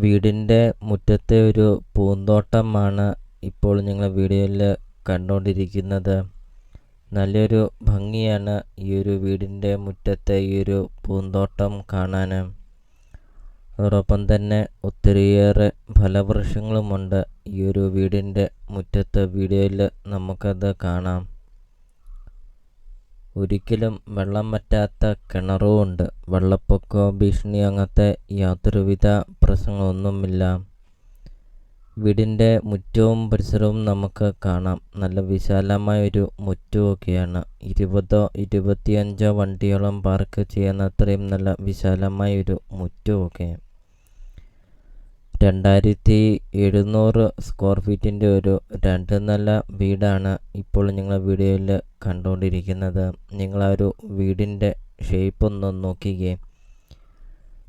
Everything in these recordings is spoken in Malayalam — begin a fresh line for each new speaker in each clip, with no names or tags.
വീടിൻ്റെ മുറ്റത്തെ ഒരു പൂന്തോട്ടമാണ് ഇപ്പോൾ നിങ്ങൾ വീഡിയോയിൽ കണ്ടുകൊണ്ടിരിക്കുന്നത്. നല്ലൊരു ഭംഗിയാണ് ഈ ഒരു വീടിൻ്റെ മുറ്റത്തെ ഈ ഒരു പൂന്തോട്ടം കാണാൻ. അതോടൊപ്പം തന്നെ ഒത്തിരിയേറെ ഫലവൃക്ഷങ്ങളുമുണ്ട് ഈ ഒരു വീടിൻ്റെ മുറ്റത്തെ. വീഡിയോയിൽ നമുക്കത് കാണാം. ഒരിക്കലും വെള്ളം വറ്റാത്ത കിണറുമുണ്ട്. വെള്ളപ്പൊക്ക ഭീഷണി അങ്ങനത്തെ യാതൊരുവിധ പ്രശ്നങ്ങളൊന്നുമില്ല. വീടിൻ്റെ മുറ്റവും പരിസരവും നമുക്ക് കാണാം. നല്ല വിശാലമായൊരു മുറ്റമൊക്കെയാണ്. 20-25 വണ്ടിയോളം പാർക്ക് ചെയ്യുന്ന അത്രയും നല്ല വിശാലമായൊരു മുറ്റമൊക്കെ. 2700 സ്ക്വയർ ഫീറ്റിൻ്റെ ഒരു 2 നില വീടാണ് ഇപ്പോൾ നിങ്ങൾ വീഡിയോയിൽ കണ്ടുകൊണ്ടിരിക്കുന്നത്. നിങ്ങൾ ആ ഒരു വീടിൻ്റെ ഷേപ്പ് ഒന്ന് നോക്കിക്കേ.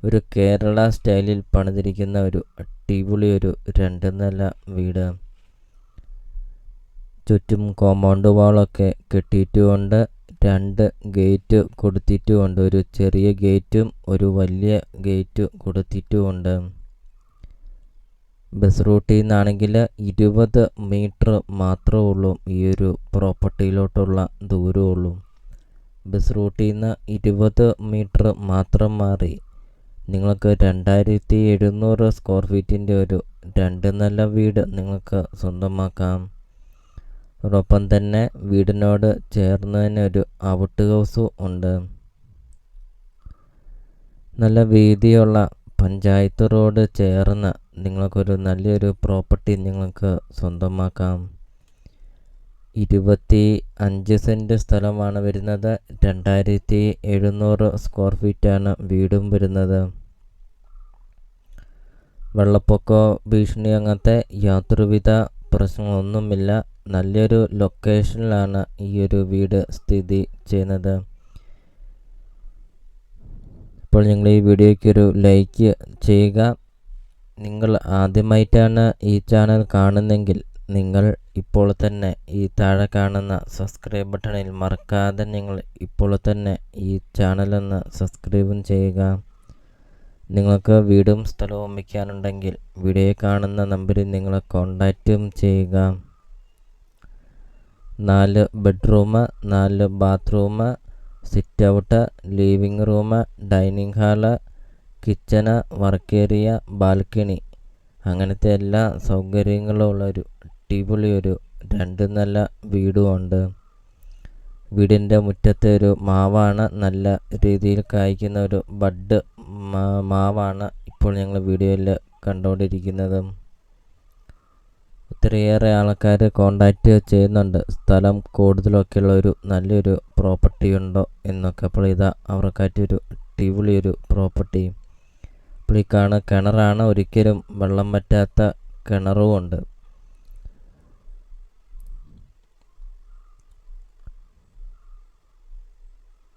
ഒരു കേരള സ്റ്റൈലിൽ പണിതിരിക്കുന്ന ഒരു അടിപൊളി ഒരു 2 നില വീട്. ചുറ്റും കോമ്പൗണ്ട് വാളൊക്കെ കെട്ടിയിട്ടുമുണ്ട്. 2 ഗേറ്റ് കൊടുത്തിട്ടുമുണ്ട്. ഒരു ചെറിയ ഗേറ്റും ഒരു വലിയ ഗേറ്റ് കൊടുത്തിട്ടുമുണ്ട്. ബസ് റൂട്ടിൽ നിന്നാണെങ്കിൽ 20 മീറ്റർ മാത്രമേ ഉള്ളൂ ഈ ഒരു പ്രോപ്പർട്ടിയിലോട്ടുള്ള ദൂരമുള്ളൂ. ബസ് റൂട്ടിൽ നിന്ന് 20 മീറ്റർ മാത്രം മാറി നിങ്ങൾക്ക് 2700 സ്ക്വയർ ഫീറ്റിൻ്റെ ഒരു 2 നില വീട് നിങ്ങൾക്ക് സ്വന്തമാക്കാം. അതോടൊപ്പം തന്നെ വീടിനോട് ചേർന്ന് തന്നെ ഒരു ഔട്ട് ഹൗസും ഉണ്ട്. നല്ല വീതിയുള്ള പഞ്ചായത്ത് റോഡ് ചേർന്ന് നിങ്ങൾക്കൊരു നല്ലൊരു പ്രോപ്പർട്ടി നിങ്ങൾക്ക് സ്വന്തമാക്കാം. 25 സെൻറ്റ് സ്ഥലമാണ് വരുന്നത്. 2700 സ്ക്വയർ ഫീറ്റാണ് വീടും വരുന്നത്. വെള്ളപ്പൊക്ക ഭീഷണി അങ്ങനത്തെ യാതൊരുവിധ പ്രശ്നങ്ങളൊന്നുമില്ല. നല്ലൊരു ലൊക്കേഷനിലാണ് ഈ ഒരു വീട് സ്ഥിതി ചെയ്യുന്നത്. ഇപ്പോൾ നിങ്ങൾ ഈ വീഡിയോയ്ക്ക് ഒരു ലൈക്ക് ചെയ്യുക. നിങ്ങൾ ആദ്യമായിട്ടാണ് ഈ ചാനൽ കാണുന്നതെങ്കിൽ നിങ്ങൾ ഇപ്പോൾ തന്നെ ഈ താഴെ കാണുന്ന സബ്സ്ക്രൈബ് ബട്ടണിൽ മറക്കാതെ നിങ്ങൾ ഇപ്പോൾ തന്നെ ഈ ചാനലൊന്ന് സബ്സ്ക്രൈബും ചെയ്യുക. നിങ്ങൾക്ക് വീടും സ്ഥലവും വയ്ക്കാനുണ്ടെങ്കിൽ വീഡിയോയിൽ കാണുന്ന നമ്പറിൽ നിങ്ങളെ കോൺടാക്റ്റും ചെയ്യുക. 4 bedroom, 4 bathroom, sit out, living room, dining hall, kitchen, work area, balcony അങ്ങനത്തെ എല്ലാ സൗകര്യങ്ങളും ഉള്ള ഒരു അടിപൊളി ഒരു 2 നില വീടുമുണ്ട്. വീടിൻ്റെ മുറ്റത്തെ ഒരു മാവാണ്. നല്ല രീതിയിൽ കായ്ക്കുന്ന ഒരു ബഡ് മാവാണ് ഇപ്പോൾ ഞങ്ങൾ വീഡിയോയിൽ കണ്ടുകൊണ്ടിരിക്കുന്നത്. ഒത്തിരിയേറെ ആൾക്കാർ കോണ്ടാക്റ്റ് ചെയ്യുന്നുണ്ട്. സ്ഥലം കൂടുതലൊക്കെയുള്ള ഒരു നല്ലൊരു പ്രോപ്പർട്ടി ഉണ്ടോ എന്നൊക്കെ. അപ്പോൾ ഇതാ അവർക്കായിട്ടൊരു അടിപൊളിയൊരു പ്രോപ്പർട്ടി. അപ്പോൾ ഈ കിണറാണ്. ഒരിക്കലും വെള്ളം വറ്റാത്ത കിണറുമുണ്ട്.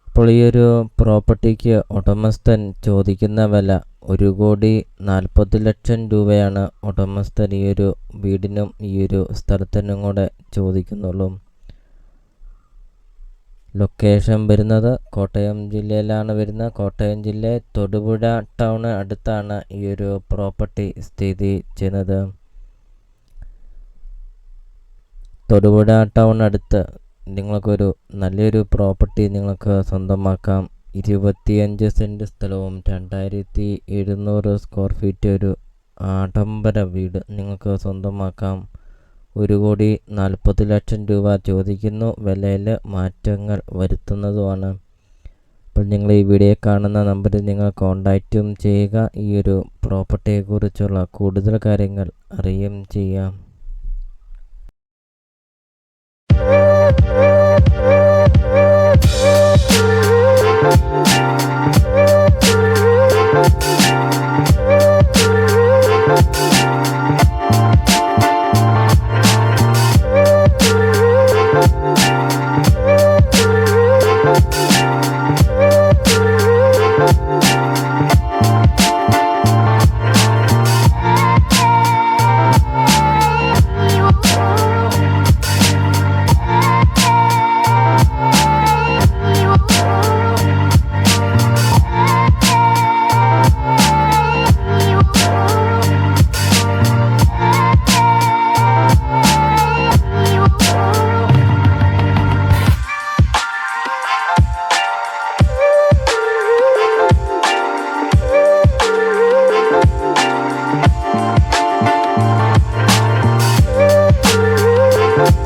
അപ്പോൾ ഈ ഒരു പ്രോപ്പർട്ടിക്ക് ഉടമസ്ഥൻ ചോദിക്കുന്ന വില 1,40,00,000 രൂപയാണ് ഉടമസ്ഥൻ ഈ ഒരു വീടിനും ഈ ഒരു സ്ഥലത്തിനും കൂടെ ചോദിക്കുന്നുള്ളൂ. ലൊക്കേഷൻ വരുന്നത് കോട്ടയം ജില്ലയിലാണ് വരുന്നത്. കോട്ടയം ജില്ല തൊടുപുഴ ടൗണ് അടുത്താണ് ഈ ഒരു പ്രോപ്പർട്ടി സ്ഥിതി ചെയ്യുന്നത്. തൊടുപുഴ ടൗൺ അടുത്ത് നിങ്ങൾക്കൊരു നല്ലൊരു പ്രോപ്പർട്ടി നിങ്ങൾക്ക് സ്വന്തമാക്കാം. 25 സെൻറ്റ് സ്ഥലവും 2700 സ്ക്വയർ ഫീറ്റ് ഒരു ആഡംബര വീട് നിങ്ങൾക്ക് സ്വന്തമാക്കാം. 1,40,00,000 രൂപ ചോദിക്കുന്നു. വിലയിൽ മാറ്റങ്ങൾ വരുത്തുന്നതുമാണ്. അപ്പോൾ നിങ്ങൾ ഈ വീഡിയോ കാണുന്ന നമ്പറിൽ നിങ്ങൾ കോൺടാക്റ്റും ചെയ്യുക. ഈ ഒരു പ്രോപ്പർട്ടിയെക്കുറിച്ചുള്ള കൂടുതൽ കാര്യങ്ങൾ അറിയുകയും ചെയ്യാം.